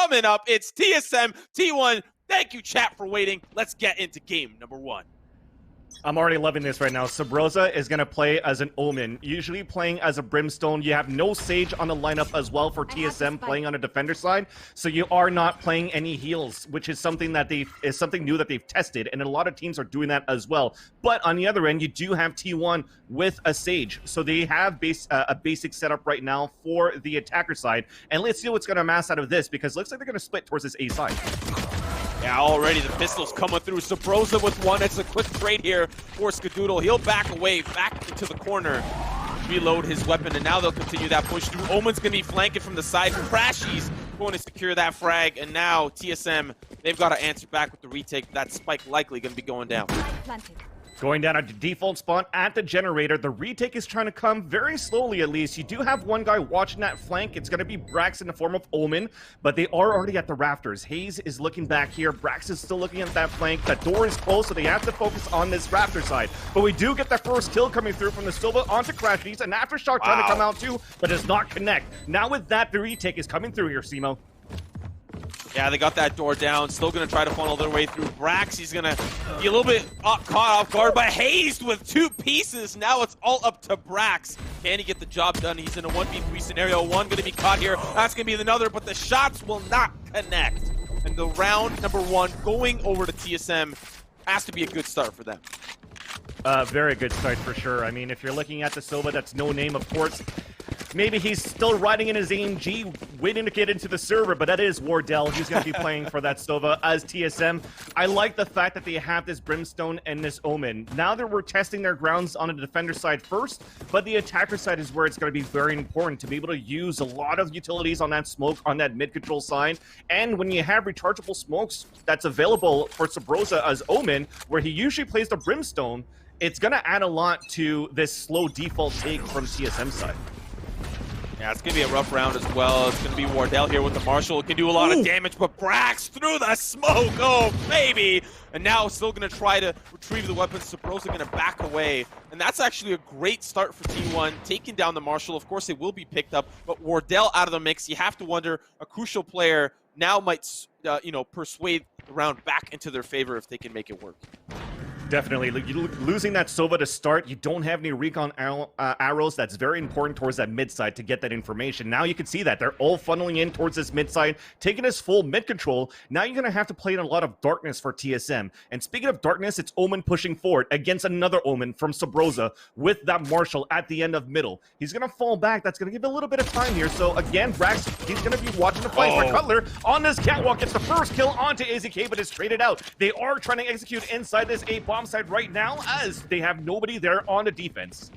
coming up. It's TSM T1. Thank you, chat, for waiting. Let's get into game number 1. I'm already loving this right now. Subroza is going to play as an Omen, usually playing as a Brimstone. You have no Sage on the lineup as well for TSM playing on a defender side, so you are not playing any heals, which is something that is something new that they've tested, and a lot of teams are doing that as well. But on the other end, you do have T1 with a Sage, so they have a basic setup right now for the attacker side. And let's see what's going to amass out of this, because it looks like they're going to split towards this A side. Yeah, already the pistols coming through. Subroza with one. It's a quick trade here for Skadoodle. He'll back away, back into the corner, reload his weapon, and now they'll continue that push through. Omen's going to be flanking from the side. crashies going to secure that frag, and now TSM, they've got to answer back with the retake. That spike likely going to be going down. Going down at the default spot at the generator. The retake is trying to come very slowly, at least. You do have one guy watching that flank. It's going to be Brax in the form of Omen, but they are already at the rafters. Hazed is looking back here. Brax is still looking at that flank. That door is closed, so they have to focus on this rafter side. But we do get the first kill coming through from the Silva onto crashies. An aftershock trying to come out too, but does not connect. Now with that, the retake is coming through here, Simo. Yeah, they got that door down. Still going to try to funnel their way through. Brax, he's going to be a little bit caught off guard, but Hazed with 2 pieces. Now it's all up to Brax. Can he get the job done? He's in a 1v3 scenario. One going to be caught here. That's going to be another, but the shots will not connect. And the round number 1 going over to TSM has to be a good start for them. Very good start for sure. I mean, if you're looking at the Silva, that's no name, of course. Maybe he's still riding in his AMG, waiting to get into the server, but that is Wardell. He's going to be playing for that Silva as TSM. I like the fact that they have this Brimstone and this Omen. Now that we're testing their grounds on the defender side first, but the attacker side is where it's going to be very important to be able to use a lot of utilities on that smoke, on that mid-control side. And when you have rechargeable smokes that's available for Subroza as Omen, where he usually plays the Brimstone, it's going to add a lot to this slow default take from TSM side. Yeah, it's going to be a rough round as well. It's going to be Wardell here with the Marshall. It can do a lot of damage, but Brax through the smoke. Oh, baby. And now still going to try to retrieve the weapon. Subroza going to back away. And that's actually a great start for T1, taking down the Marshall. Of course, it will be picked up, but Wardell out of the mix. You have to wonder, a crucial player now might, persuade the round back into their favor if they can make it work. Definitely. Losing that Sova to start, you don't have any recon arrows. That's very important towards that mid side to get that information. Now you can see that they're all funneling in towards this mid side, taking this full mid control. Now you're going to have to play in a lot of darkness for TSM. And speaking of darkness, it's Omen pushing forward against another Omen from Subroza with that Marshall at the end of middle. He's going to fall back. That's going to give a little bit of time here. So again, Brax, he's going to be watching the fight for Cutler on this catwalk. Gets the first kill onto AZK, but is traded out. They are trying to execute inside this A bomb side right now as they have nobody there on the defense.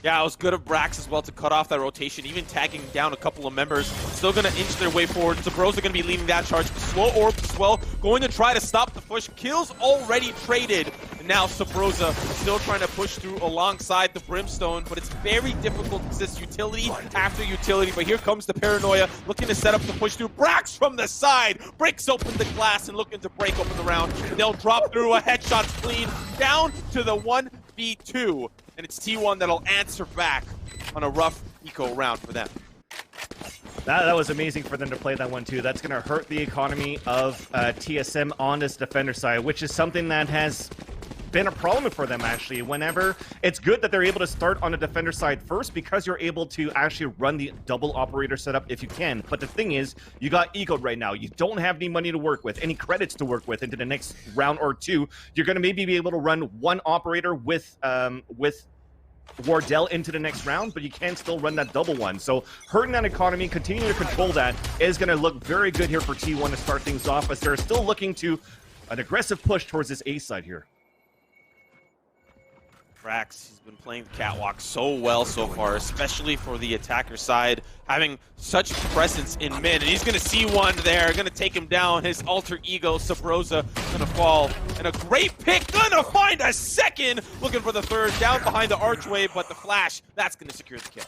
Yeah, it was good of Brax as well to cut off that rotation, even tagging down a couple of members. Still going to inch their way forward. Subroza going to be leading that charge. Slow orb as well, going to try to stop the push. Kills already traded. And now Subroza still trying to push through alongside the Brimstone, but it's very difficult to assist utility after utility. But here comes the Paranoia, looking to set up the push through. Brax from the side, breaks open the glass and looking to break open the round. And they'll drop through a headshot clean down to the 1v2. And it's T1 that'll answer back on a rough eco round for them. That was amazing for them to play that one too. That's going to hurt the economy of TSM on this defender side, which is something that has been a problem for them actually. Whenever it's good that they're able to start on the defender side first because you're able to actually run the double operator setup if you can. But the thing is, you got ecoed right now. You don't have any money to work with, any credits to work with into the next round or two. You're going to maybe be able to run one operator with Wardell into the next round, but you can still run that double one. So hurting that economy, continuing to control that is going to look very good here for T1 to start things off, as they're still looking to an aggressive push towards this A side here. Brax, he's been playing the catwalk so well so far, especially for the attacker side, having such presence in mid. And he's going to see one there, going to take him down. His alter ego, Subroza, going to fall. And a great pick, going to find a second. Looking for the third, down behind the archway, but the flash, that's going to secure the kill.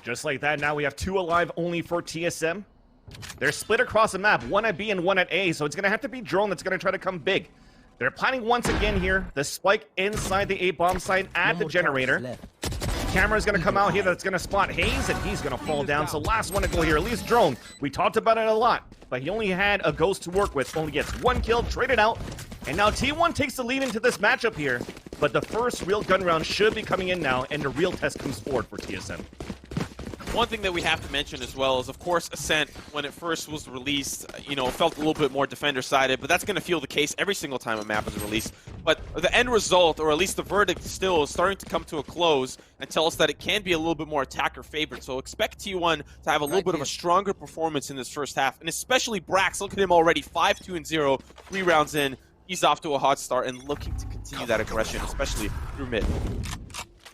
Just like that, now we have 2 alive only for TSM. They're split across the map, one at B and one at A, so it's going to have to be Drone that's going to try to come big. They're planning once again here. The spike inside the A bomb site at the generator. camera is going to come out here that's going to spot Hazed, and he's going to fall down. So last one to go here, at least Drone. We talked about it a lot, but he only had a ghost to work with. Only gets one kill, traded out. And now T1 takes the lead into this matchup here. But the first real gun round should be coming in now, and the real test comes forward for TSM. One thing that we have to mention as well is, of course, Ascent, when it first was released, felt a little bit more defender-sided, but that's going to feel the case every single time a map is released. But the end result, or at least the verdict still, is starting to come to a close and tell us that it can be a little bit more attacker-favored. So expect T1 to have a little bit of a stronger performance in this first half, and especially Brax. Look at him already, 5-2-0, 3 rounds in. He's off to a hot start and looking to continue that aggression, especially through mid.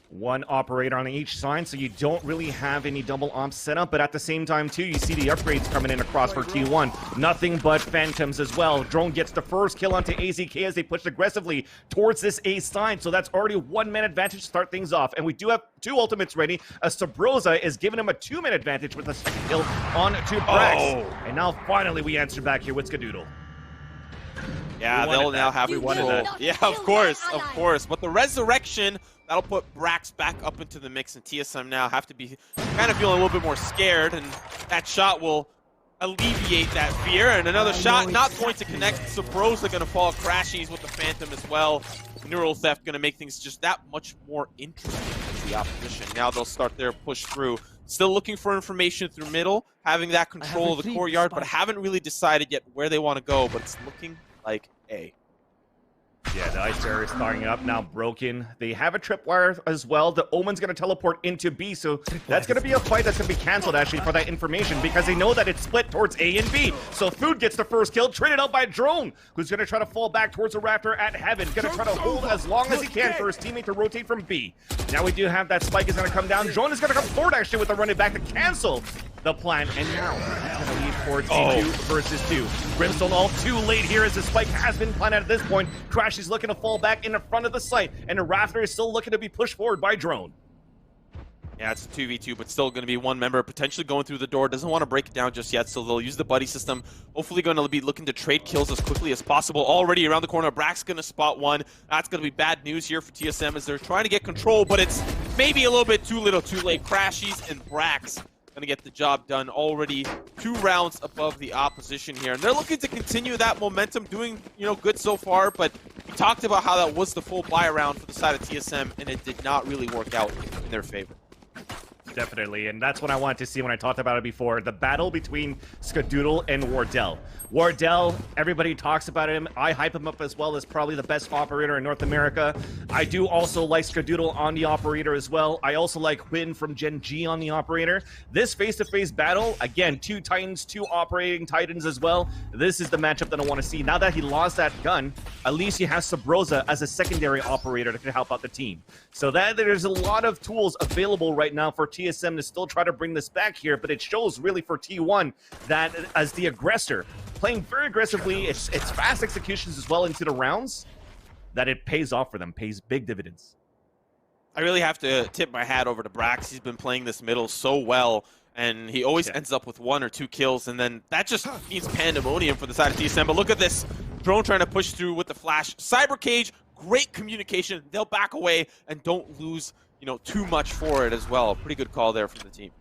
One operator on each side, so you don't really have any double ops set up, but at the same time, too, you see the upgrades coming in across for T1. Nothing but Phantoms as well. Drone gets the first kill onto AZK as they push aggressively towards this A side, so that's already 1-man advantage to start things off. And we do have 2 ultimates ready. Subroza is giving him a 2-man advantage with a second kill on to Brax. Oh. And now finally we answer back here with Skadoodle. Yeah, they'll now have control. Yeah, of course. But the resurrection, that'll put Brax back up into the mix, and TSM now have to be kind of feeling a little bit more scared, and that shot will alleviate that fear. And another shot not going to connect. Subroza going to fall. Crashies with the Phantom as well. Neural Theft going to make things just that much more interesting for the opposition. Now they'll start their push through. Still looking for information through middle, having that control of the courtyard, but haven't really decided yet where they want to go, but it's looking like A. Yeah, the ice barrier is starting up, now broken. They have a tripwire as well. The Omen's going to teleport into B, so that's going to be a fight that's going to be canceled, actually, for that information, because they know that it's split towards A and B. So Food gets the first kill, traded out by Drone, who's going to try to fall back towards the Raptor at Heaven. Going to try to hold as long as he can for his teammate to rotate from B. Now we do have that spike is going to come down. Drone is going to come forward, actually, with a running back to cancel the plan, and now it's going to lead towards C2 versus 2. Brimstone all too late here as the spike has been planted at this point. Crash is looking to fall back in the front of the site, and the Raptor is still looking to be pushed forward by Drone. Yeah, it's a 2v2, but still going to be one member potentially going through the door. Doesn't want to break it down just yet, so they'll use the buddy system. Hopefully going to be looking to trade kills as quickly as possible. Already around the corner, Brax going to spot one. That's going to be bad news here for TSM as they're trying to get control, but it's maybe a little bit too little too late. Crashies and Brax going to get the job done. Already 2 rounds above the opposition here, and they're looking to continue that momentum, doing good so far, but we talked about how that was the full buy round for the side of TSM, and it did not really work out in their favor. Definitely, and that's what I wanted to see when I talked about it before. The battle between Skadoodle and Wardell. Wardell, everybody talks about him. I hype him up as well as probably the best operator in North America. I do also like Skadoodle on the operator as well. I also like Quinn from Gen G on the operator. This face-to-face battle, again, 2 Titans, 2 operating Titans as well. This is the matchup that I want to see. Now that he lost that gun, at least he has Subroza as a secondary operator that can help out the team. So that there's a lot of tools available right now for TSM to still try to bring this back here, but it shows really for T1 that as the aggressor, playing very aggressively, it's fast executions as well into the rounds, that it pays off for them, pays big dividends. I really have to tip my hat over to Brax. He's been playing this middle so well, and he always ends up with 1 or 2 kills, and then that just means pandemonium for the side of TSM. But look at this. Drone trying to push through with the flash. Cyber Cage, great communication. They'll back away and don't lose too much for it as well. Pretty good call there from the team.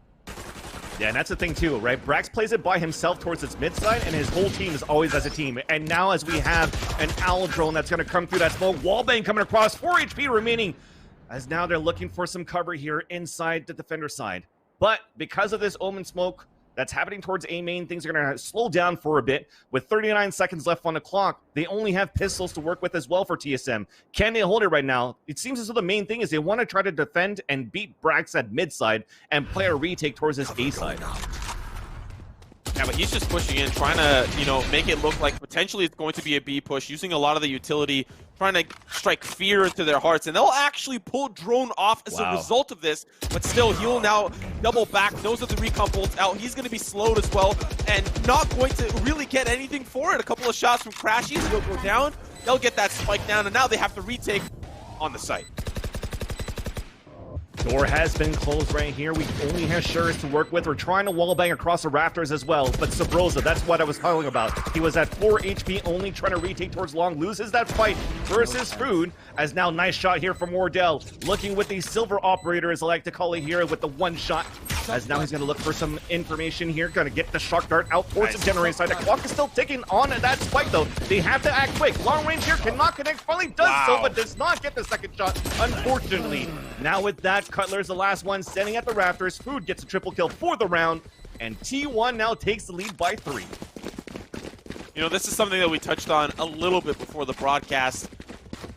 Yeah, and that's the thing too, right? Brax plays it by himself towards its mid side, and his whole team is always as a team. And now as we have an Owl drone that's going to come through that smoke, wallbang coming across, 4 HP remaining, as now they're looking for some cover here inside the defender side. But because of this Omen smoke that's happening towards A main, things are going to slow down for a bit. With 39 seconds left on the clock, they only have pistols to work with as well for TSM. Can they hold it right now? It seems as though the main thing is they want to try to defend and beat Brax at mid side and play a retake towards his A side. Yeah, but he's just pushing in, trying to, make it look like potentially it's going to be a B push, using a lot of the utility, trying to strike fear into their hearts, and they'll actually pull Drone off as a result of this, but still, he'll now double back. Those are the recon bolts out. He's going to be slowed as well, and not going to really get anything for it. A couple of shots from Crashies will go down. They'll get that spike down, and now they have to retake on the site. Door has been closed right here. We only have Shuri's to work with. We're trying to wallbang across the rafters as well. But Subroza, that's what I was talking about. He was at 4 HP only, trying to retake towards long. Loses that fight versus Food. As now, nice shot here from Wardell. Looking with the silver operator, as I like to call it here, with the one shot. As now he's going to look for some information here. Going to get the shock dart out towards the generator side. The clock is still ticking on that spike, though. They have to act quick. Long range here cannot connect. Finally does so, but does not get the second shot, unfortunately. Now with that, Cutler's the last one, standing at the rafters. Food gets a triple kill for the round, and T1 now takes the lead by 3. You know, this is something that we touched on a little bit before the broadcast.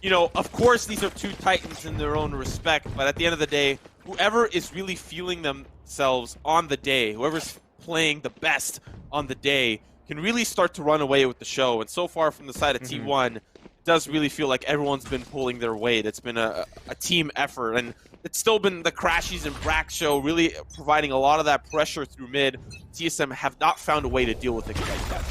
You know, of course, these are two titans in their own respect, but at the end of the day, whoever is really feeling themselves on the day, whoever's playing the best on the day, can really start to run away with the show. And so far from the side of T1, it does really feel like everyone's been pulling their weight. It's been a team effort, and it's still been the crashies and brax show really providing a lot of that pressure through mid. TSM have not found a way to deal with it like that.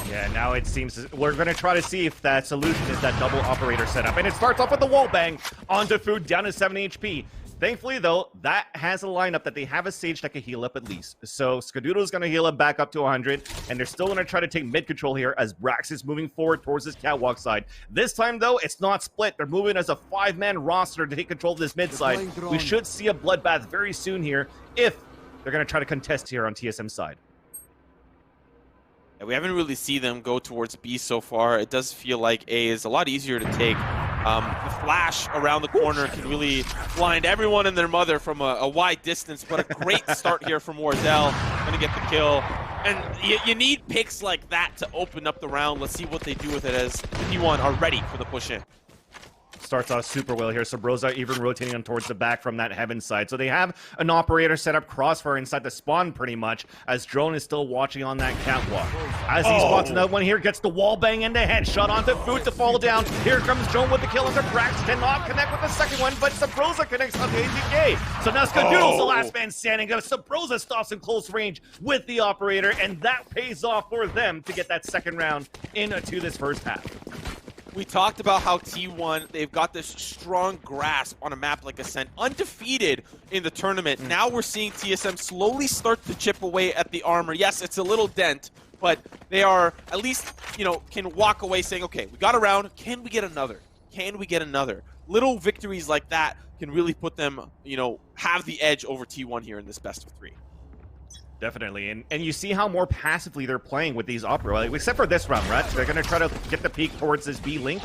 Yeah, now it seems we're going to try to see if that solution is that double operator setup. And it starts off with the wall bang onto Food, down to 7 HP. Thankfully, though, that has a lineup that they have a Sage that can heal up at least. So Skadoodle is going to heal up back up to 100, and they're still going to try to take mid control here as Brax is moving forward towards this catwalk side. This time, though, it's not split. They're moving as a 5-man roster to take control of this mid side. We should see a bloodbath very soon here if they're going to try to contest here on TSM side. Yeah, we haven't really seen them go towards B so far. It does feel like A is a lot easier to take. The flash around the corner can really blind everyone and their mother from a wide distance, but a great start here from Wardell. Gonna get the kill. And you need picks like that to open up the round. Let's see what they do with it as T1 are ready for the push in. Starts off super well here. Subroza even rotating on towards the back from that heaven side. So they have an operator set up crossfire inside the spawn pretty much, as Drone is still watching on that catwalk. As he spots another one here, gets the wall bang into headshot onto Food to fall down. Here comes Drone with the kill under Brax. Cannot connect with the second one, but Subroza connects onto AZK. So now Skadoodle's the last man standing. Subroza stops in close range with the operator, and that pays off for them to get that second round into this first half. We talked about how T1, they've got this strong grasp on a map like Ascent, undefeated in the tournament. Now we're seeing TSM slowly start to chip away at the armor. Yes, it's a little dent, but they are at least, you know, can walk away saying, okay, we got a round, can we get another? Can we get another? Little victories like that can really put them, you know, have the edge over T1 here in this best of 3. Definitely, and you see how more passively they're playing with these opera, like, except for this round, right? They're going to try to get the peek towards this B link.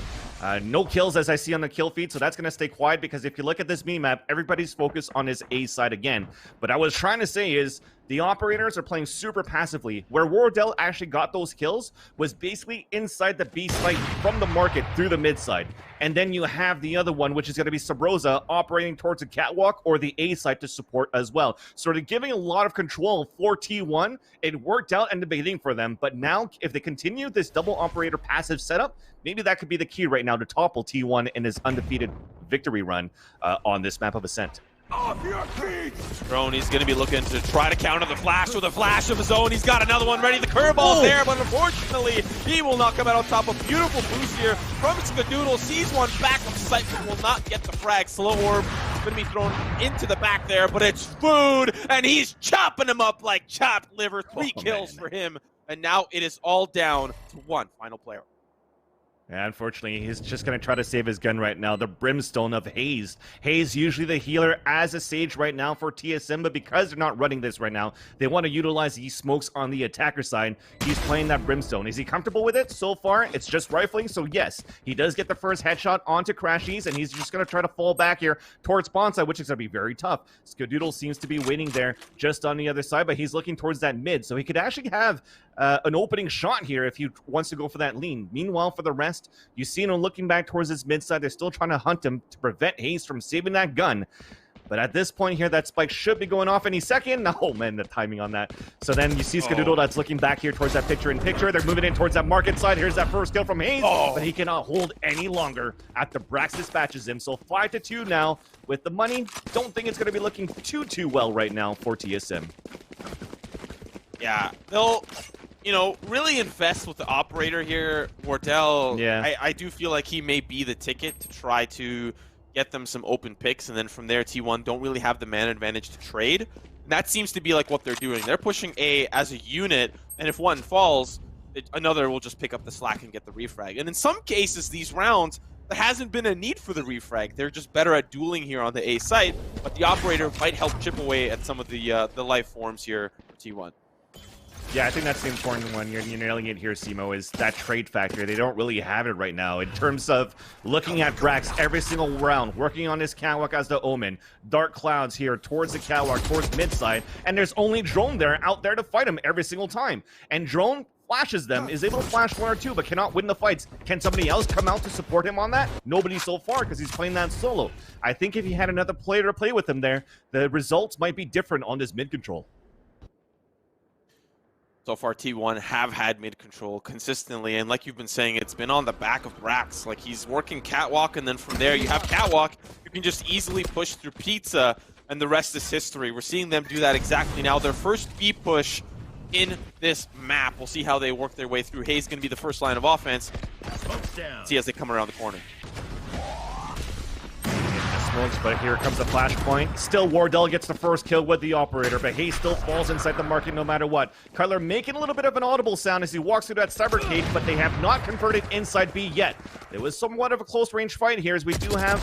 No kills as I see on the kill feed, so that's going to stay quiet because if you look at this B map, everybody's focused on his A side again. But I was trying to say is the operators are playing super passively. Where Wardell actually got those kills was basically inside the B site from the market through the mid side. And then you have the other one, which is going to be Subroza operating towards the catwalk or the A site to support as well. Sort of giving a lot of control for T1. It worked out in the beginning for them, but now if they continue this double operator passive setup, maybe that could be the key right now to topple T1 in his undefeated victory run on this map of Ascent. Off your feet! Drone, he's going to be looking to try to counter the flash with a flash of his own. He's got another one ready. The curveball there, but unfortunately, he will not come out on top. A beautiful boost here from Skadoodle. Sees one back of sight, but will not get the frag. Slow orb going to be thrown into the back there, but it's Food, and he's chopping him up like chopped liver. 3 kills for him, and now it is all down to one final player. Yeah, unfortunately, he's just going to try to save his gun right now. The Brimstone of Hazed. Hazed usually the healer as a Sage right now for TSM, but because they're not running this right now, they want to utilize these smokes on the attacker side. He's playing that Brimstone. Is he comfortable with it? So far, it's just rifling, so yes, he does get the first headshot onto crashies, and he's just going to try to fall back here towards spawn side, which is going to be very tough. Skadoodle seems to be waiting there just on the other side, but he's looking towards that mid, so he could actually have an opening shot here if he wants to go for that lean. Meanwhile, for the rest, you see him looking back towards his mid side. They're still trying to hunt him to prevent Hazed from saving that gun. But at this point here, that spike should be going off any second. Oh, man, the timing on that. So then you see Skadoodle that's looking back here towards that picture-in-picture. They're moving in towards that market side. Here's that first kill from Hazed, but he cannot hold any longer after Brax dispatches him. So 5-2 now with the money. Don't think it's going to be looking too well right now for TSM. Yeah, they'll, you know, really invest with the operator here. Wardell, yeah. I do feel like he may be the ticket to try to, get them some open picks, and then from there T1 don't really have the mana advantage to trade. And that seems to be like what they're doing. They're pushing A as a unit, and if one falls, another will just pick up the slack and get the refrag. And in some cases, these rounds, there hasn't been a need for the refrag. They're just better at dueling here on the A site, but the operator might help chip away at some of the life forms here for T1. Yeah, I think that's the important one. You're nailing it here, Simo, is that trade factor. They don't really have it right now in terms of looking at Brax every single round, working on his catwalk as the Omen. Dark clouds here towards the catwalk, towards mid-side, and there's only Drone there out there to fight him every single time. And Drone flashes them, is able to flash one or two, but cannot win the fights. Can somebody else come out to support him on that? Nobody so far, because he's playing that solo. I think if he had another player to play with him there, the results might be different on this mid control. So far, T1 have had mid control consistently, and like you've been saying, it's been on the back of Brax. Like, he's working catwalk, and then from there you have catwalk. You can just easily push through pizza, and the rest is history. We're seeing them do that exactly now. Their first B push in this map. We'll see how they work their way through. Hazed going to be the first line of offense. See as they come around the corner. Smokes, but here comes the flashpoint. Still, Wardell gets the first kill with the operator, but Hayes still falls inside the market no matter what. Cutler making a little bit of an audible sound as he walks through that cyber cage, but they have not converted inside B yet. It was somewhat of a close range fight here as we do have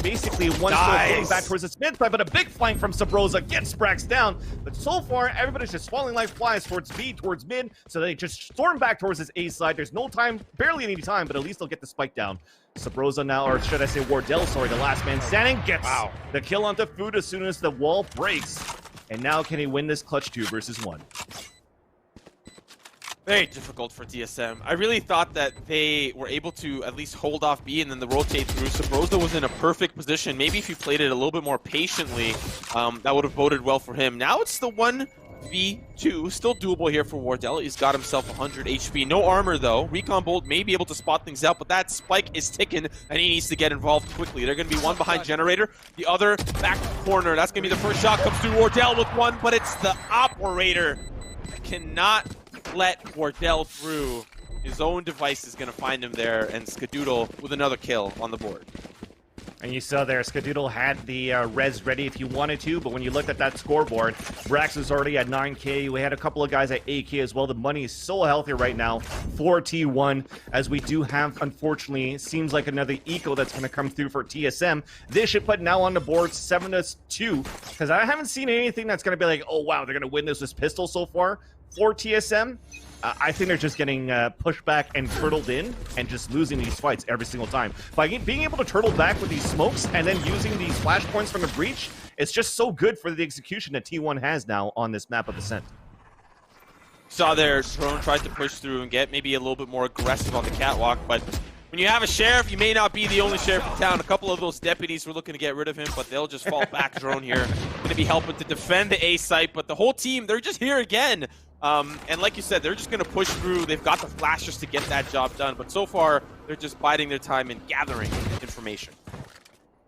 basically one still getting back towards the mid side, but a big flank from Subroza gets Brax down. But so far, everybody's just falling like flies towards B, towards mid, so they just storm back towards this A side. There's no time, barely any time, but at least they'll get the spike down. Subroza now, or should I say Wardell, sorry, the last man standing, gets the kill onto Food as soon as the wall breaks. And now can he win this clutch 2 versus 1? Very difficult for TSM. I really thought that they were able to at least hold off B and then the rotate through. Subroza was in a perfect position. Maybe if he played it a little bit more patiently, that would have boded well for him. Now it's the 1v2. Still doable here for Wardell. He's got himself 100 HP. No armor, though. Recon Bolt may be able to spot things out, but that spike is ticking, and he needs to get involved quickly. They're going to be one behind Generator, the other back corner. That's going to be the first shot. Comes through Wardell with one, but it's the operator. Cannot let Wardell through. His own device is going to find him there, and Skadoodle with another kill on the board. And you saw there, Skadoodle had the res ready if you wanted to, but when you looked at that scoreboard, Brax was already at 9K. We had a couple of guys at 8K as well. The money is so healthy right now for T1, as we do have, unfortunately, seems like another eco that's going to come through for TSM. They should put now on the board 7-2, because I haven't seen anything that's going to be like, oh wow, they're going to win this with pistol so far for TSM. I think they're just getting pushed back and turtled in and just losing these fights every single time. By being able to turtle back with these smokes and then using these flashpoints from the breach, it's just so good for the execution that T1 has now on this map of Ascent. Saw their drone tried to push through and get maybe a little bit more aggressive on the catwalk, but when you have a sheriff, you may not be the only sheriff in town. A couple of those deputies were looking to get rid of him, but they'll just fall back. Drone here going to be helping to defend the A site, but the whole team, they're just here again. And like you said, they're just going to push through. They've got the flashers to get that job done, but so far, they're just biding their time and gathering information.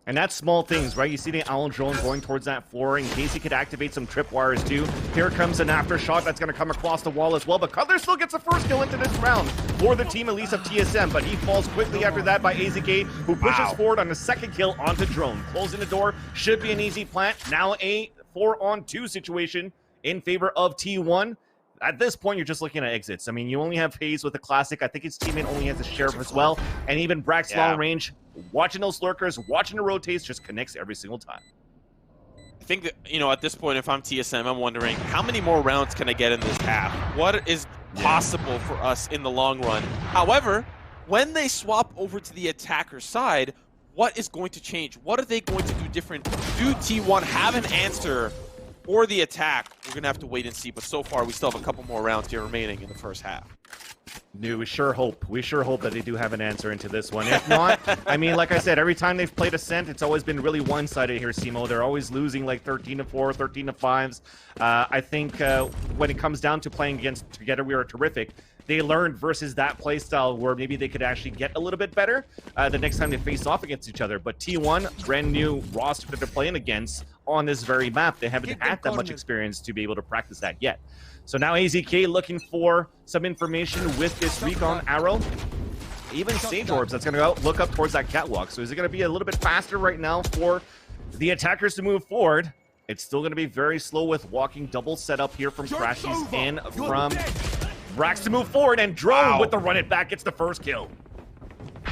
And that's small things, right? You see the Owl drone going towards that floor in case he could activate some tripwires too. Here comes an aftershock that's going to come across the wall as well, but Cutler still gets the first kill into this round for the team, at least of TSM, but he falls quickly after that by AZK, who pushes forward on the second kill onto Drone. Closing the door, should be an easy plant. Now a 4-on-2 situation in favor of T1. At this point, you're just looking at exits. I mean, you only have Hayes with the classic. I think his teammate only has a sheriff as well. And even Brax long range, watching those lurkers, watching the rotates, just connects every single time. I think that, you know, at this point, if I'm TSM, I'm wondering, how many more rounds can I get in this half? What is possible for us in the long run? However, when they swap over to the attacker side, what is going to change? What are they going to do different? Do T1 have an answer or the attack? We're going to have to wait and see, but so far we still have a couple more rounds here remaining in the first half. We sure hope that they do have an answer into this one. If not, I mean, like I said, every time they've played Ascent, it's always been really one-sided here, Simo. They're always losing like 13-4, 13-5s. I think when it comes down to playing against Together We Are Terrific, they learned versus that playstyle where maybe they could actually get a little bit better the next time they face off against each other. But T1, brand new roster that they're playing against on this very map. They haven't had that much experience to be able to practice that yet. So now AZK looking for some information with this recon arrow. even Sage Orbs that's going to go look up towards that catwalk. So is it going to be a little bit faster right now for the attackers to move forward? It's still going to be very slow with walking double setup here from crashies and from brax to move forward, and Drone with the run it back gets the first kill.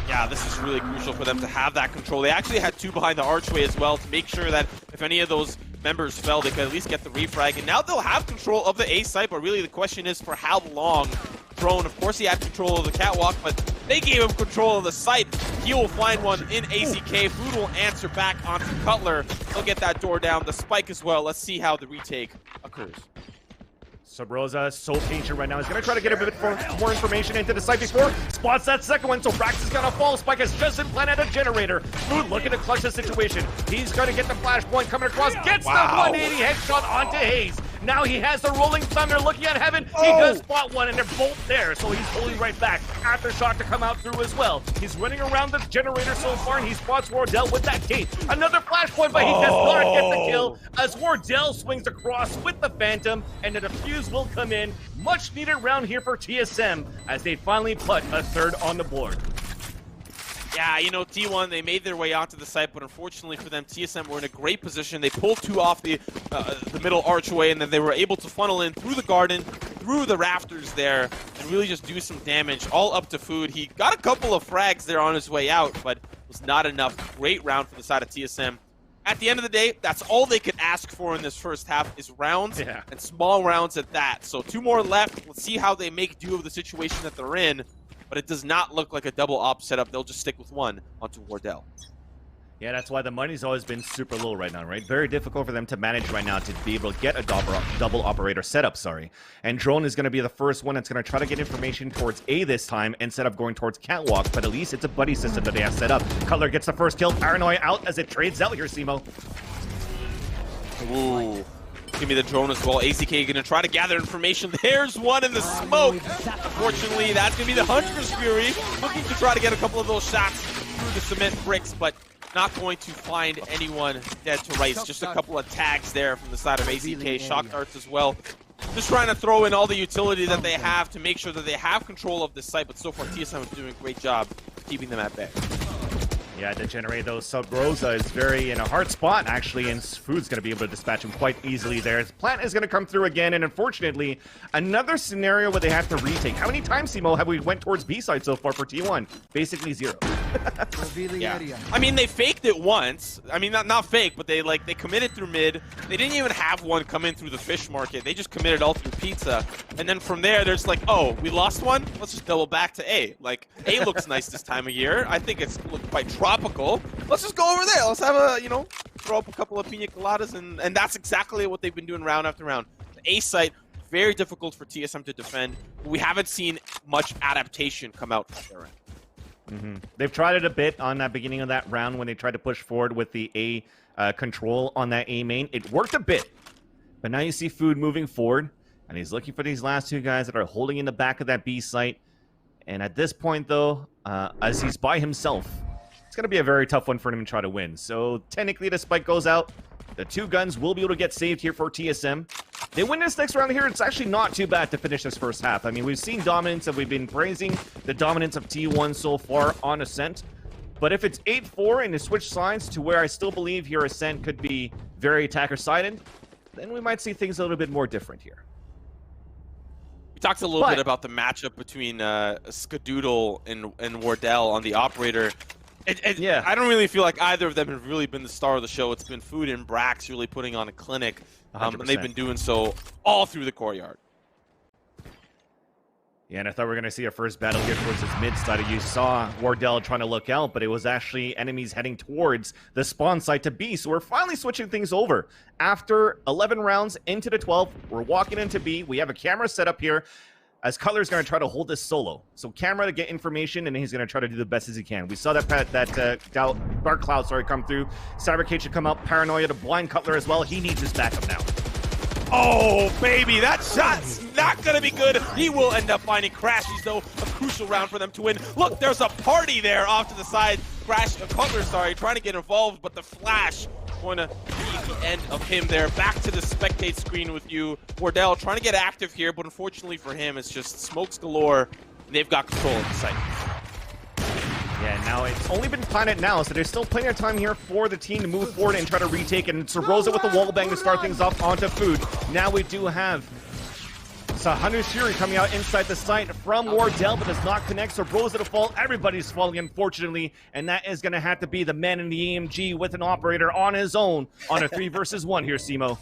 Yeah, this is really crucial for them to have that control. They actually had 2 behind the archway as well to make sure that if any of those members fell, they could at least get the refrag. And now they'll have control of the A site, but really the question is for how long. Drone, of course, he had control of the catwalk, but they gave him control of the site. He will find one in AZK. Food will answer back onto Cutler. He'll get that door down. The spike as well. Let's see how the retake occurs. Subroza so patient right now. He's going to try to get a bit more information into the site before spots that second one. So brax is going to fall. Spike has just implanted a generator. Food looking to clutch the situation. He's going to get the flashpoint coming across. Gets the 180 headshot onto Hazed. Now he has the rolling thunder looking at heaven. He does spot one, and they're both there. So he's pulling right back. Aftershock to come out through as well. He's running around the generator so far, and he spots Wardell with that gate. Another flashpoint, but he does not get the kill as Wardell swings across with the Phantom, and the defuse will come in. Much needed round here for TSM as they finally put a third on the board. Yeah, you know, T1, they made their way onto the site, but unfortunately for them, TSM were in a great position. They pulled 2 off the middle archway, and then they were able to funnel in through the garden, through the rafters there, and really just do some damage, all up to Food. He got a couple of frags there on his way out, but it was not enough. Great round for the side of TSM. At the end of the day, that's all they could ask for in this first half is rounds, and small rounds at that. So 2 more left. Let's see how they make do of the situation that they're in. But it does not look like a double op setup. They'll just stick with 1 onto Wardell. Yeah, that's why the money's always been super low right now, right? Very difficult for them to manage right now to be able to get a double operator setup, And Drone is going to be the first one that's going to try to get information towards A this time instead of going towards Catwalk, but at least it's a buddy system that they have set up. Cutler gets the first kill, Paranoia out as it trades out here, Simo. Ooh. Give me the drone as well. AZK going to try to gather information. There's one in the smoke. Unfortunately, that's going to be the Hunter's Fury. Looking to try to get a couple of those shots through the cement bricks, but not going to find anyone dead to rights. Just a couple of tags there from the side of AZK. Shock darts as well. Just trying to throw in all the utility that they have to make sure that they have control of this site, but so far TSM is doing a great job keeping them at bay. Yeah, to generate those. Subroza is very in a hard spot, actually, and Food's going to be able to dispatch him quite easily there. His plant is going to come through again, and unfortunately, another scenario where they have to retake. How many times, Simo, have we went towards B-side so far for T1? Basically 0. Yeah. I mean, they faked it once. I mean, not fake, but they committed through mid. They didn't even have one come in through the fish market. They just committed all through pizza. And then from there, there's like, oh, we lost one? Let's just double back to A. Like, A looks nice this time of year. I think it's quite tropical. Let's just go over there. Let's have a, throw up a couple of pina coladas, and that's exactly what they've been doing round after round. The A site, very difficult for TSM to defend. We haven't seen much adaptation come out from their end. They've tried it a bit on that beginning of that round when they tried to push forward with the A control on that A main. It worked a bit, but now you see Food moving forward, and he's looking for these last 2 guys that are holding in the back of that B site. And at this point, though, as he's by himself, it's going to be a very tough one for him to try to win. So technically, the spike goes out. The 2 guns will be able to get saved here for TSM. They win this next round here. It's actually not too bad to finish this first half. I mean, we've seen dominance, and we've been praising the dominance of T1 so far on Ascent. But if it's 8-4 and they switch sides to where I still believe here Ascent could be very attacker-sided, then we might see things a little bit more different here. We talked a little bit about the matchup between Skadoodle and Wardell on the operator. Yeah, I don't really feel like either of them have really been the star of the show. It's been Food and brax really putting on a clinic, and they've been doing so all through the courtyard. Yeah, and I thought we were going to see our first battle here towards this mid side. You saw Wardell trying to look out, but it was actually enemies heading towards the spawn site to B. So we're finally switching things over. After 11 rounds into the 12th, we're walking into B. We have a camera set up here, as Cutler's going to try to hold this solo. So camera to get information, and he's going to try to do the best as he can. We saw that Dark Cloud, come through. Cybercade should come out. Paranoia to blind Cutler as well. He needs his backup now. Oh, baby, that shot's not going to be good. He will end up finding crashies, though. A crucial round for them to win. Look, there's a party there off to the side. Cutler, trying to get involved, but the flash going to be the end of him there. Back to the spectate screen with you. Wardell trying to get active here, but unfortunately for him, it's just smokes galore. And they've got control of the site. Yeah, now it's only been planted now, so there's still plenty of time here for the team to move forward and try to retake it. And Subroza with the wall bang to start things off onto Food. Now we do have Sahanu's Fury coming out inside the site from Wardell, but does not connect. Subroza to fall. Everybody's falling, unfortunately, and that is going to have to be the man in the AMG with an operator on his own on a 3 versus 1 here, Simo.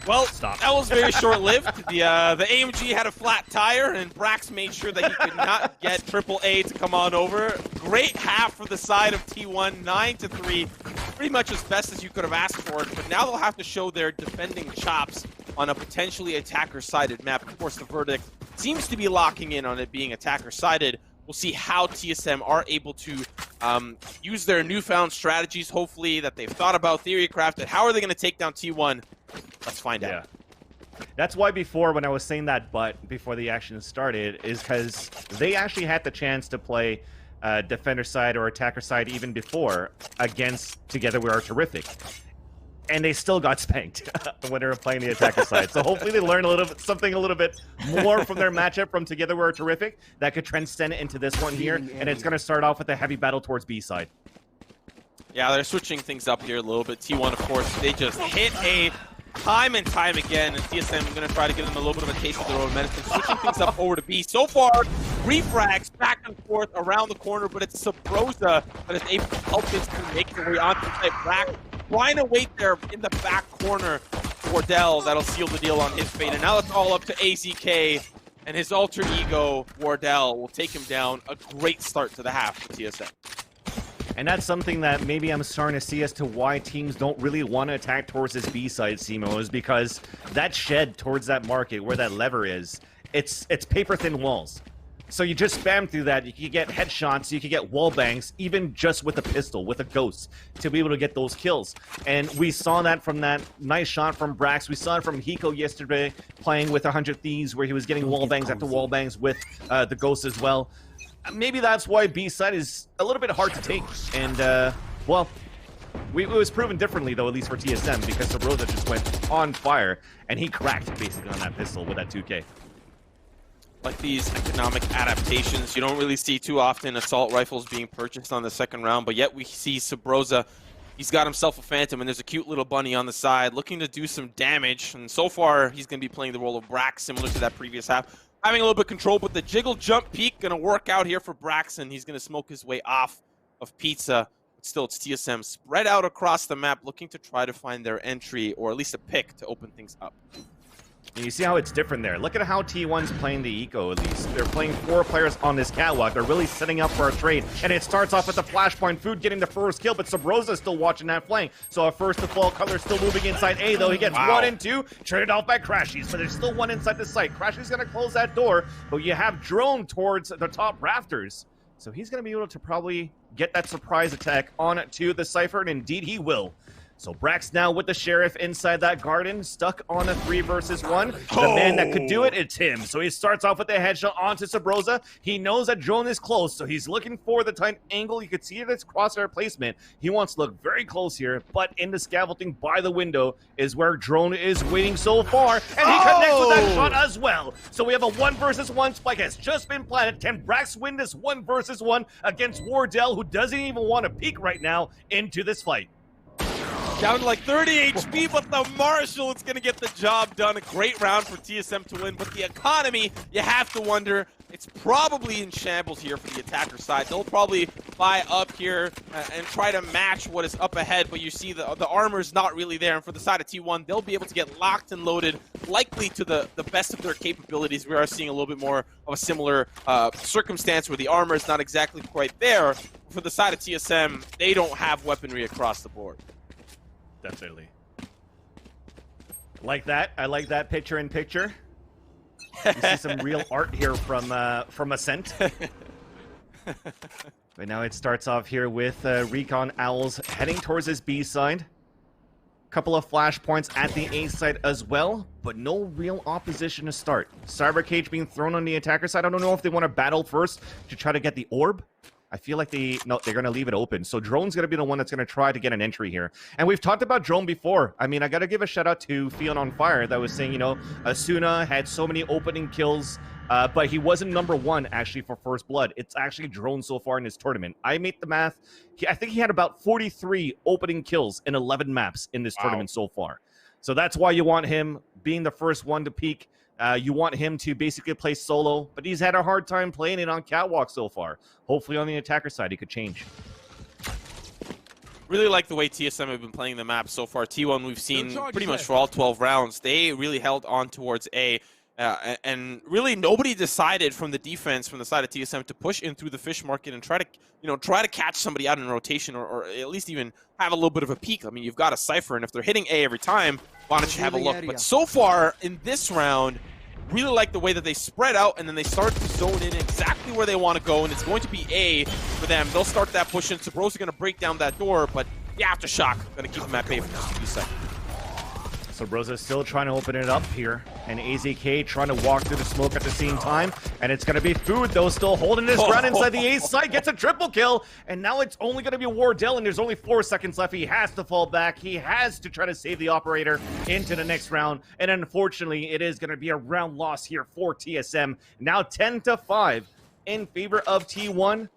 Well, that was very short-lived. The AMG had a flat tire, and Brax made sure that he could not get AAA to come on over. Great half for the side of T1, 9-3. Pretty much as best as you could have asked for it, but now they'll have to show their defending chops on a potentially attacker-sided map. Of course, the verdict seems to be locking in on it being attacker-sided. We'll see how TSM are able to use their newfound strategies, hopefully, that they've thought about, theory-crafted. How are they going to take down T1? Let's find out. That's why before, when I was saying that but before the action started, is because they actually had the chance to play defender side or attacker side even before against Together We Are Terrific. And they still got spanked when they were playing the attacker side. So hopefully they learn something a little bit more from their matchup from Together We Are Terrific that could transcend into this one here. And it's going to start off with a heavy battle towards B side. Yeah, they're switching things up here a little bit. T1, of course, they just hit a time and time again, and TSM going to try to give them a little bit of a taste of their own medicine. Switching things up over to B. So far, refrags back and forth around the corner, but it's Subroza that is able to help this team make their way onto the site. Brax trying to wait there in the back corner. Wardell, that'll seal the deal on his fate. And now it's all up to AZK, and his alter ego, Wardell, will take him down. A great start to the half for TSM. And that's something that maybe I'm starting to see as to why teams don't really want to attack towards this B side, Simo, is because that shed towards that market where that lever is, it's paper-thin walls. So you just spam through that, you can get headshots, you can get wall bangs, even just with a pistol, with a ghost, to be able to get those kills. And we saw that from that nice shot from Brax. We saw it from Hiko yesterday, playing with 100 Thieves, where he was getting wall bangs after wall bangs with the ghost as well. Maybe that's why B-side is a little bit hard to take. And, well, it was proven differently, though, at least for TSM, because Subroza just went on fire, and he cracked, basically, on that pistol with that 2K. Like these economic adaptations, you don't really see too often assault rifles being purchased on the second round, but yet we see Subroza, he's got himself a Phantom, and there's a cute little bunny on the side looking to do some damage, and so far, he's going to be playing the role of Brax, similar to that previous half. Having a little bit of control, but the jiggle jump peek going to work out here for Braxton. He's going to smoke his way off of Pizza. But still, it's TSM spread out across the map, looking to try to find their entry, or at least a pick to open things up. You see how it's different there. Look at how T1's playing the eco, at least. They're playing 4 players on this catwalk. They're really setting up for a trade. And it starts off with the flashpoint. Food getting the first kill, but Subroza's still watching that flank. So a first to fall, Cutler still moving inside A, though. He gets 1 and 2, traded off by crashies, but there's still 1 inside the site. crashies going to close that door, but you have Drone towards the top rafters. So he's going to be able to probably get that surprise attack on to the Cypher, and indeed he will. So Brax now with the Sheriff inside that garden, stuck on a 3 versus 1. The man that could do it, it's him. So he starts off with a headshot onto Subroza. He knows that Drone is close, so he's looking for the tight angle. You can see this crosshair placement. He wants to look very close here, but in the scaffolding by the window is where Drone is waiting so far, and he connects with that shot as well. So we have a 1 versus 1 spike has just been planted. Can Brax win this 1 versus 1 against Wardell, who doesn't even want to peek right now into this fight? Down to like 30 HP, but the Marshal is going to get the job done. A great round for TSM to win, but the economy, you have to wonder, it's probably in shambles here for the attacker side. They'll probably buy up here and try to match what is up ahead, but you see the armor's not really there. And for the side of T1, they'll be able to get locked and loaded, likely to the best of their capabilities. We are seeing a little bit more of a similar circumstance where the armor is not exactly quite there. For the side of TSM, they don't have weaponry across the board. Definitely. Like that. I like that picture in picture. You see some real art here from Ascent. But now it starts off here with Recon Owls heading towards his B side. Couple of flashpoints at the A side as well, but no real opposition to start. Cyber Cage being thrown on the attacker side. I don't know if they want to battle first to try to get the orb. I feel like they're going to leave it open. So Drone's going to be the one that's going to try to get an entry here. And we've talked about Drone before. I mean, I got to give a shout out to Fion on Fire that was saying, you know, Asuna had so many opening kills But he wasn't number 1, actually, for First Blood. It's actually Drone so far in his tournament. I made the math. I think he had about 43 opening kills in 11 maps in this tournament so far. So that's why you want him being the first one to peak. You want him to basically play solo, but he's had a hard time playing it on Catwalk so far. Hopefully on the attacker side, he could change. Really like the way TSM have been playing the map so far. T1 we've seen pretty much for all 12 rounds. They really held on towards A. And really nobody decided from the defense, from the side of TSM, to push in through the fish market and try to catch somebody out in rotation, or at least even have a little bit of a peek. I mean, you've got a Cypher, and if they're hitting A every time, why don't you have a look? But so far in this round, really like the way that they spread out and then they start to zone in exactly where they want to go, and it's going to be A for them. They'll start that push in. Subroza going to break down that door, but the Aftershock going to keep them at bay for just a few seconds. Subroza still trying to open it up here, and AZK trying to walk through the smoke at the same time, and it's going to be Food, though, still holding his ground inside the A site, gets a triple kill, and now it's only going to be Wardell, and there's only 4 seconds left. He has to fall back. He has to try to save the operator into the next round, and unfortunately, it is going to be a round loss here for TSM. Now 10-5 in favor of T1.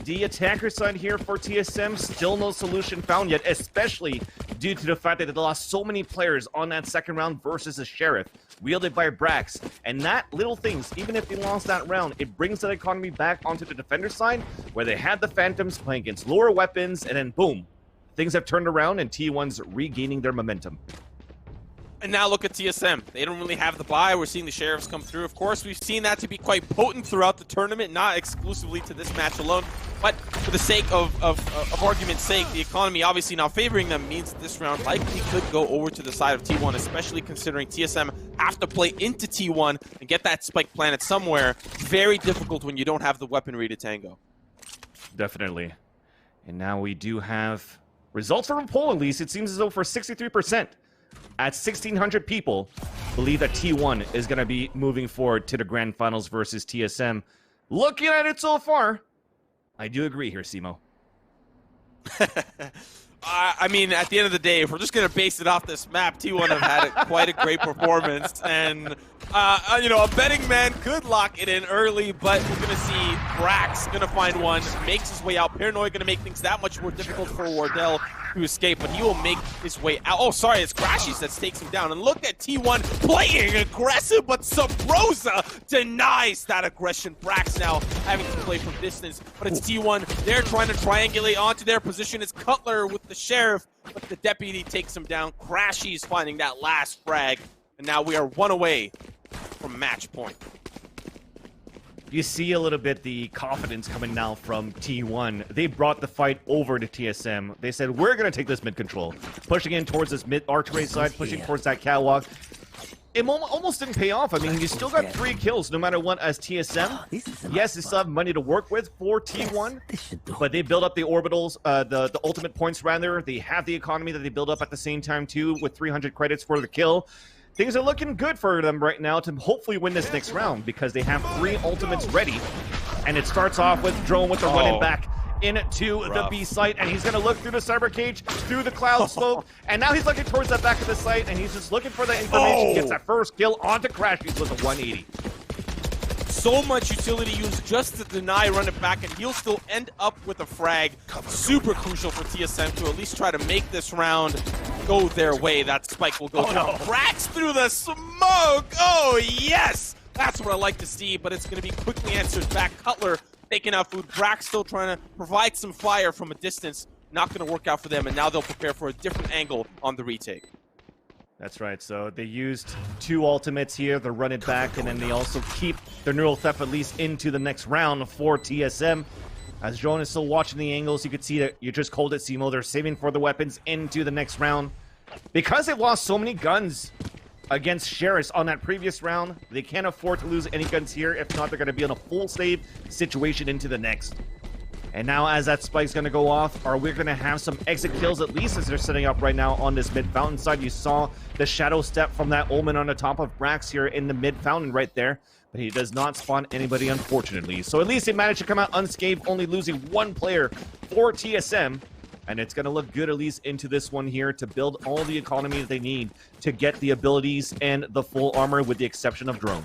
The attacker side here for TSM, still no solution found yet, especially due to the fact that they lost so many players on that second round versus a Sheriff, wielded by Brax. And that little things, even if they lost that round, it brings that economy back onto the defender side, where they had the Phantoms playing against lower weapons, and then boom, things have turned around and T1's regaining their momentum. And now look at TSM. They don't really have the buy. We're seeing the Sheriffs come through. Of course, we've seen that to be quite potent throughout the tournament, not exclusively to this match alone. But for the sake of argument's sake, the economy obviously now favoring them means this round likely could go over to the side of T1, especially considering TSM have to play into T1 and get that spike planted somewhere. Very difficult when you don't have the weaponry to tango. Definitely. And now we do have results from a poll, at least. It seems as though for 63%. At 1,600 people believe that T1 is going to be moving forward to the Grand Finals versus TSM. Looking at it so far, I do agree here, Simo. I mean, at the end of the day, if we're just going to base it off this map, T1 have had quite a great performance. And, you know, a betting man could lock it in early, but we're going to see brax going to find one, makes his way out. Paranoid going to make things that much more difficult for Wardell to escape, but he will make his way out. Oh, sorry, it's crashies that takes him down. And look at T1 playing aggressive, but Subroza denies that aggression. Brax now having to play from distance, but it's T1. They're trying to triangulate onto their position. It's Cutler with the Sheriff, but the Deputy takes him down. Crashies finding that last frag, and now we are 1 away from match point. You see a little bit the confidence coming now from T1. They brought the fight over to TSM. They said, we're going to take this mid control. Pushing in towards this mid archery side, pushing towards that catwalk. It almost didn't pay off. I mean, you still got 3 kills no matter what as TSM. Yes, they still have money to work with for T1, but they build up the orbitals, the ultimate points rather. They have the economy that they build up at the same time too, with 300 credits for the kill. Things are looking good for them right now to hopefully win this next round, because they have 3 ultimates ready. And it starts off with Drone with the running back into the B site, and he's going to look through the cyber cage, through the cloud smoke, and now he's looking towards that back of the site, and he's just looking for the information. Gets that first kill onto crashies with a 180. So much utility used just to deny run it back, and he'll still end up with a frag. Super crucial for TSM to at least try to make this round go their way. That spike will go down. Brax through the smoke. Oh, yes! That's what I like to see, but it's going to be quickly answered back. Cutler taking out Food. Brax still trying to provide some fire from a distance. Not going to work out for them, and now they'll prepare for a different angle on the retake. That's right, so they used 2 ultimates here, they're running back, and then they also keep their neural theft at least into the next round for TSM. As Drone is still watching the angles, you could see that you just called it, Simo. They're saving for the weapons into the next round. Because they lost so many guns against Sheriffs on that previous round, they can't afford to lose any guns here. If not, they're going to be in a full save situation into the next. And now as that spike's going to go off, are we going to have some exit kills at least as they're setting up right now on this mid fountain side? You saw the shadow step from that Omen on the top of Brax here in the mid fountain right there. But he does not spawn anybody, unfortunately. So at least they managed to come out unscathed, only losing 1 player for TSM. And it's going to look good at least into this one here to build all the economy that they need to get the abilities and the full armor with the exception of Drone.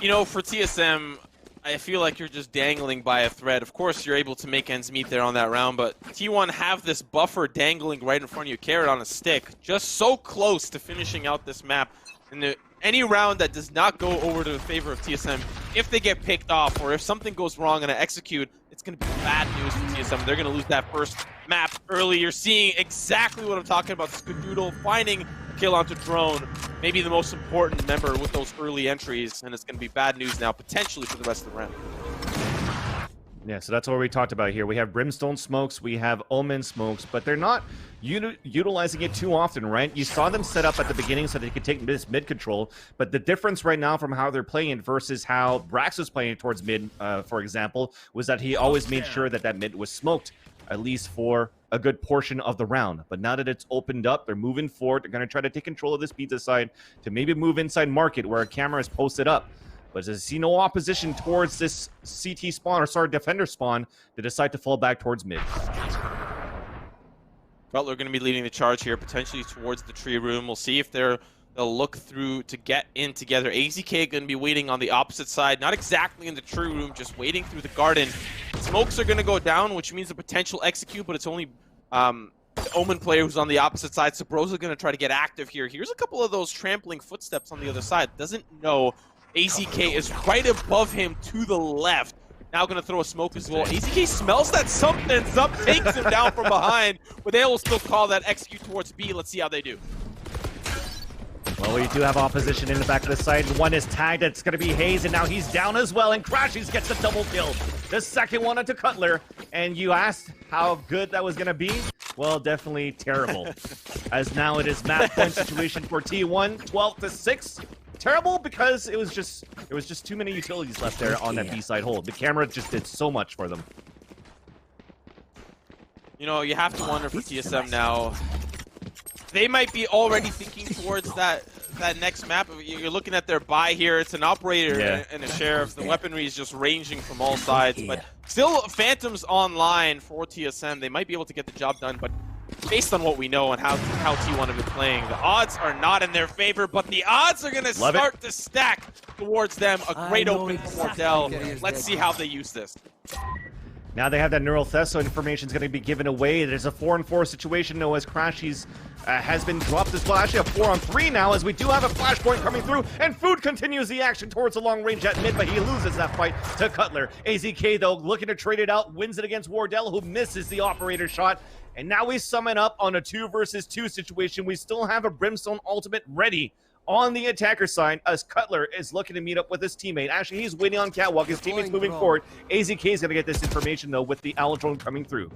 You know, for TSM, I feel like you're just dangling by a thread. Of course, you're able to make ends meet there on that round, but T1 have this buffer dangling right in front of you, carrot on a stick, just so close to finishing out this map. And any round that does not go over to the favor of TSM, if they get picked off or if something goes wrong and I execute, it's going to be bad news for TSM. They're going to lose that first map early. You're seeing exactly what I'm talking about. Skadoodle finding a kill onto Drone, maybe the most important member with those early entries, and it's going to be bad news now, potentially for the rest of the round. Yeah, so that's what we talked about here. We have Brimstone smokes, we have Omen smokes, but they're not utilizing it too often, right? You saw them set up at the beginning so they could take this mid control, but the difference right now from how they're playing it versus how Brax was playing towards mid, for example, was that he always made sure that that mid was smoked, at least for a good portion of the round. But now that it's opened up, they're moving forward. They're going to try to take control of this pizza side to maybe move inside market where a camera is posted up. But as I see no opposition towards this CT spawn, or sorry, defender spawn, they decide to fall back towards mid. Butler going to be leading the charge here, potentially towards the tree room. We'll see if they'll look through to get in together. AZK going to be waiting on the opposite side, not exactly in the tree room, just waiting through the garden. Smokes are going to go down, which means a potential execute, but it's only the Omen player who's on the opposite side. Subroza going to try to get active here. Here's a couple of those trampling footsteps on the other side. Doesn't know AZK is right above him to the left. Now going to throw a smoke as well. AZK smells that something's up, takes him down from behind, but they will still call that execute towards B. Let's see how they do. Well, we do have opposition in the back of the side. One is tagged. It's going to be Hazed, and now he's down as well, and crashies gets the double kill. The second one onto Cutler, and you asked how good that was going to be? Well, definitely terrible. As now it is map point situation for T1, 12-6. Terrible because there was just too many utilities left there on that B-side hold. The camera just did so much for them. You know, you have to wonder for TSM now. They might be already thinking towards that next map. You're looking at their buy here. It's an operator and a sheriff. The weaponry is just ranging from all sides. But still, Phantoms online for TSM. They might be able to get the job done, but based on what we know and how T1 have been playing, the odds are not in their favor, but the odds are going to start to stack towards them. A great open from Wardell. Let's see how they use this. Now they have that neural theft, so information is going to be given away. There's a 4-on-4 situation, though, as crashies has been dropped as well. Actually, a 4-on-3 now, as we do have a flashpoint coming through, and Food continues the action towards the long range at mid, but he loses that fight to Cutler. AZK, though, looking to trade it out, wins it against Wardell, who misses the operator shot. And now we summon up on a 2 versus 2 situation. We still have a Brimstone ultimate ready on the attacker side as Cutler is looking to meet up with his teammate. Actually, he's waiting on Catwalk. His teammate's moving forward. AZK is going to get this information, though, with the Owl drone coming through.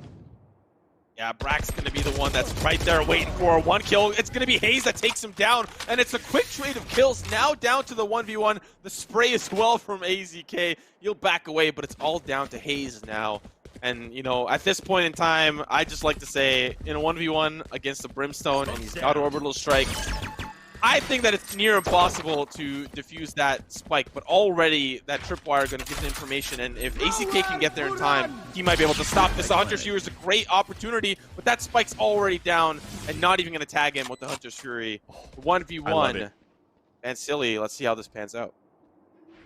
Yeah, Brax going to be the one that's right there waiting for one kill. It's going to be Hazed that takes him down, and it's a quick trade of kills. Now down to the 1v1. The spray as well from AZK. He'll back away, but it's all down to Hazed now. And, you know, at this point in time, I just like to say, in a 1v1 against the Brimstone, and he's got orbital strike, I think that it's near impossible to defuse that spike, but already that tripwire going to get the information, and if AZK can get there in time, he might be able to stop this. The Hunter's Fury is a great opportunity, but that spike's already down and not even going to tag him with the Hunter's Fury. 1v1, and silly. Let's see how this pans out.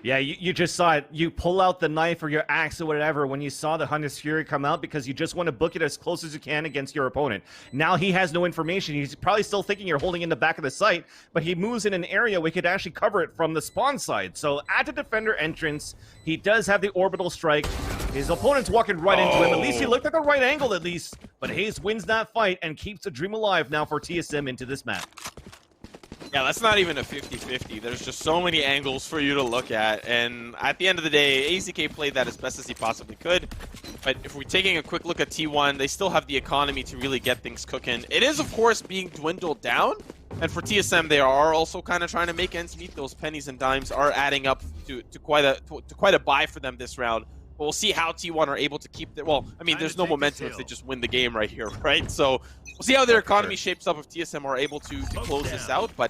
Yeah, you just saw it. You pull out the knife or your axe or whatever when you saw the Hunter's Fury come out because you just want to book it as close as you can against your opponent. Now he has no information. He's probably still thinking you're holding in the back of the site, but he moves in an area we could actually cover it from the spawn side. So at the defender entrance, he does have the orbital strike. His opponent's walking right into him. At least he looked at the right angle at least, but Hayes wins that fight and keeps the dream alive now for TSM into this map. Yeah, that's not even a 50-50. There's just so many angles for you to look at. And at the end of the day, AZK played that as best as he possibly could. But if we're taking a quick look at T1, they still have the economy to really get things cooking. It is, of course, being dwindled down. And for TSM, they are also kind of trying to make ends meet. Those pennies and dimes are adding up to quite a buy for them this round. But we'll see how T1 are able to keep their... Well, I mean, there's no momentum if they just win the game right here, right? So we'll see how their economy shapes up if TSM are able to close this out. But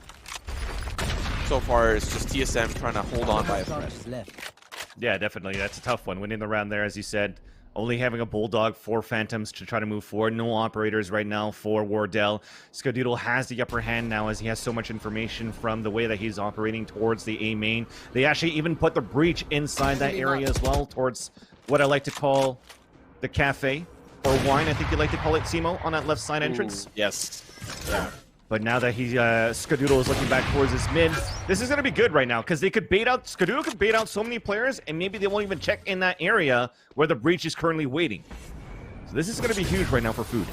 so far, it's just TSM trying to hold on by a thread. Yeah, definitely. That's a tough one. Winning the round there, as you said. Only having a Bulldog, 4 Phantoms to try to move forward. No operators right now for Wardell. Skadoodle has the upper hand now as he has so much information from the way that he's operating towards the A main. They actually even put the breach inside that area as well, towards what I like to call the cafe, or wine, I think you like to call it, Simo, on that left side entrance. Ooh, yes. Yeah. But now that Skadoodle is looking back towards his mid, this is going to be good right now, because they could bait out, Skadoodle could bait out so many players, and maybe they won't even check in that area where the breach is currently waiting. So this is going to be huge right now for Food.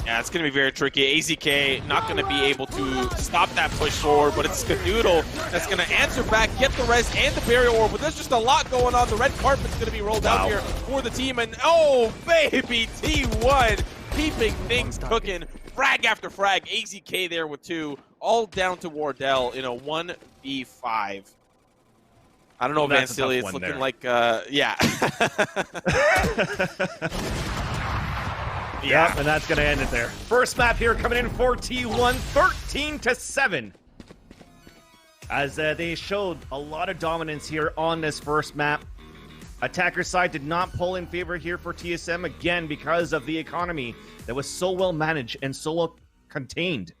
Yeah, it's going to be very tricky. AZK not going to be able to stop that push forward, but it's Skadoodle that's going to answer back, get the res and the barrier orb, but there's just a lot going on. The red carpet's going to be rolled out here for the team, and oh, baby, T1 keeping things cooking. Frag after frag, AZK there with 2, all down to Wardell in a 1v5. I don't know, Vansili, it's looking like, yeah. Yeah, and that's going to end it there. First map here coming in for T1, 13-7. As they showed a lot of dominance here on this first map. Attacker side did not pull in favor here for TSM, again, because of the economy that was so well managed and so well contained.